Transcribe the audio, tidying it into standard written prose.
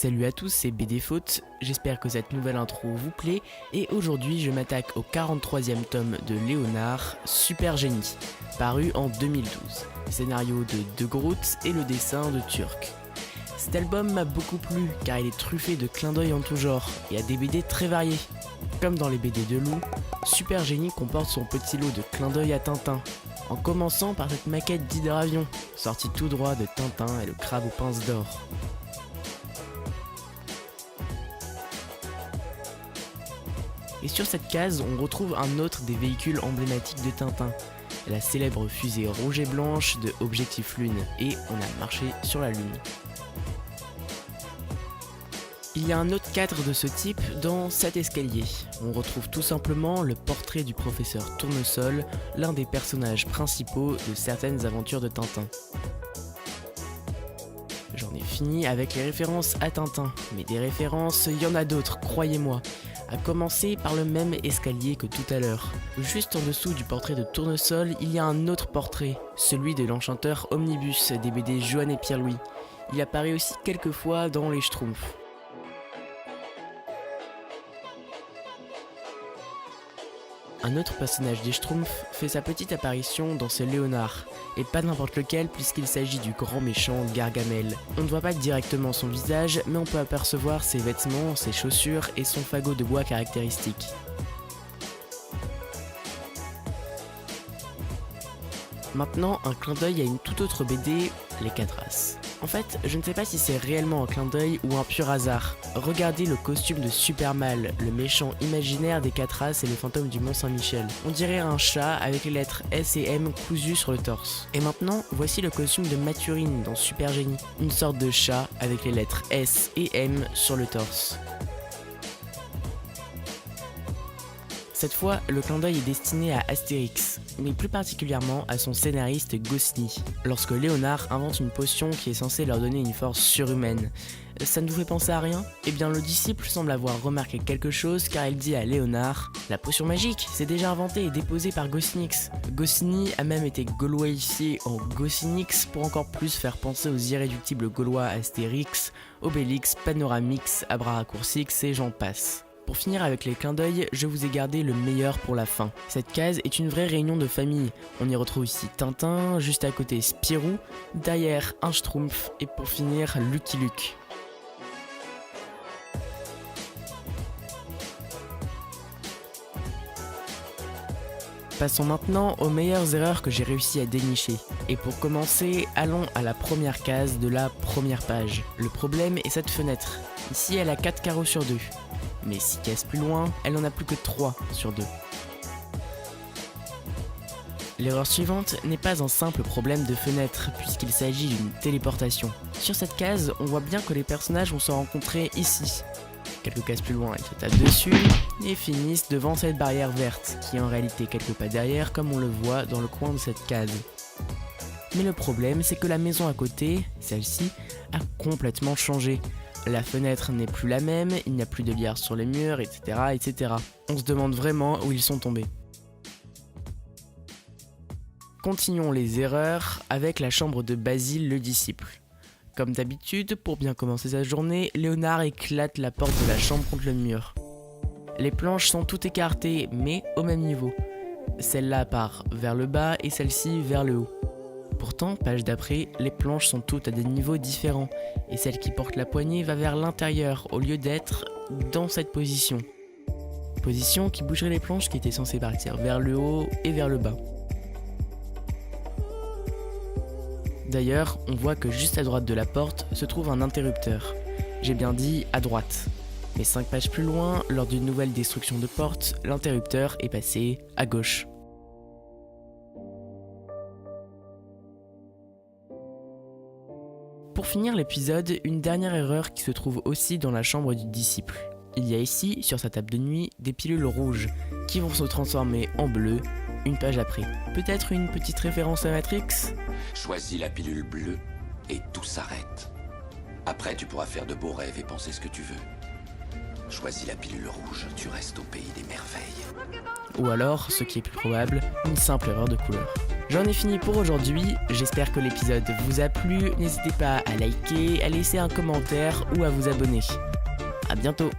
Salut à tous, c'est BD Faute, j'espère que cette nouvelle intro vous plaît et aujourd'hui je m'attaque au 43e tome de Léonard, Super Génie, paru en 2012. Scénario de Groot et le dessin de Turc. Cet album m'a beaucoup plu car il est truffé de clins d'œil en tout genre et a des BD très variés. Comme dans les BD de Lou, Super Génie comporte son petit lot de clins d'œil à Tintin, en commençant par cette maquette d'hydravion, sortie tout droit de Tintin et le crabe aux pinces d'or. Et sur cette case, on retrouve un autre des véhicules emblématiques de Tintin, la célèbre fusée rouge et blanche de Objectif Lune, et on a marché sur la Lune. Il y a un autre cadre de ce type dans cet escalier. On retrouve tout simplement le portrait du professeur Tournesol, l'un des personnages principaux de certaines aventures de Tintin. J'en ai fini avec les références à Tintin, mais des références, il y en a d'autres, croyez-moi. À commencer par le même escalier que tout à l'heure. Juste en dessous du portrait de Tournesol, il y a un autre portrait, celui de l'enchanteur Omnibus des BD Johan et Pierre-Louis. Il apparaît aussi quelques fois dans les Schtroumpfs. Un autre personnage des Schtroumpfs fait sa petite apparition dans ce Léonard, et pas n'importe lequel puisqu'il s'agit du grand méchant Gargamel. On ne voit pas directement son visage, mais on peut apercevoir ses vêtements, ses chaussures et son fagot de bois caractéristique. Maintenant, un clin d'œil à une toute autre BD, Les 4 As. En fait, je ne sais pas si c'est réellement un clin d'œil ou un pur hasard. Regardez le costume de Supermal, le méchant imaginaire des 4 As et le fantôme du Mont Saint-Michel. On dirait un chat avec les lettres S et M cousues sur le torse. Et maintenant, voici le costume de Mathurine dans Super Génie. Une sorte de chat avec les lettres S et M sur le torse. Cette fois, le clin d'œil est destiné à Astérix, mais plus particulièrement à son scénariste Goscinny, lorsque Léonard invente une potion qui est censée leur donner une force surhumaine. Ça ne vous fait penser à rien ? Eh bien, le disciple semble avoir remarqué quelque chose car il dit à Léonard « La potion magique, c'est déjà inventée et déposée par Goscinix ». Goscinny a même été gauloisifié en Goscinix pour encore plus faire penser aux irréductibles gaulois Astérix, Obélix, Panoramix, Abracoursix et j'en passe. Pour finir avec les clins d'œil, je vous ai gardé le meilleur pour la fin. Cette case est une vraie réunion de famille. On y retrouve ici Tintin, juste à côté Spirou, derrière un Schtroumpf et pour finir Lucky Luke. Passons maintenant aux meilleures erreurs que j'ai réussi à dénicher. Et pour commencer, allons à la première case de la première page. Le problème est cette fenêtre. Ici, elle a 4 carreaux sur 2. Mais 6 cases plus loin, elle n'en a plus que 3 sur 2. L'erreur suivante n'est pas un simple problème de fenêtre, puisqu'il s'agit d'une téléportation. Sur cette case, on voit bien que les personnages vont se rencontrer ici. Quelques cases plus loin, ils se tapent dessus et finissent devant cette barrière verte, qui est en réalité quelques pas derrière, comme on le voit dans le coin de cette case. Mais le problème, c'est que la maison à côté, celle-ci, a complètement changé. La fenêtre n'est plus la même, il n'y a plus de lierre sur les murs, etc., etc. On se demande vraiment où ils sont tombés. Continuons les erreurs avec la chambre de Basile le disciple. Comme d'habitude, pour bien commencer sa journée, Léonard éclate la porte de la chambre contre le mur. Les planches sont toutes écartées, mais au même niveau. Celle-là part vers le bas et celle-ci vers le haut. Pourtant, page d'après, les planches sont toutes à des niveaux différents, et celle qui porte la poignée va vers l'intérieur au lieu d'être dans cette position. Position qui bougerait les planches qui étaient censées partir vers le haut et vers le bas. D'ailleurs, on voit que juste à droite de la porte se trouve un interrupteur. J'ai bien dit à droite. Mais 5 pages plus loin, lors d'une nouvelle destruction de porte, l'interrupteur est passé à gauche. Pour finir l'épisode, une dernière erreur qui se trouve aussi dans la chambre du disciple. Il y a ici, sur sa table de nuit, des pilules rouges qui vont se transformer en bleu une page après. Peut-être une petite référence à Matrix ? Choisis la pilule bleue et tout s'arrête. Après, tu pourras faire de beaux rêves et penser ce que tu veux. Choisis la pilule rouge, tu restes au pays des merveilles. Ou alors, ce qui est plus probable, une simple erreur de couleur. J'en ai fini pour aujourd'hui, j'espère que l'épisode vous a plu, n'hésitez pas à liker, à laisser un commentaire ou à vous abonner. A bientôt.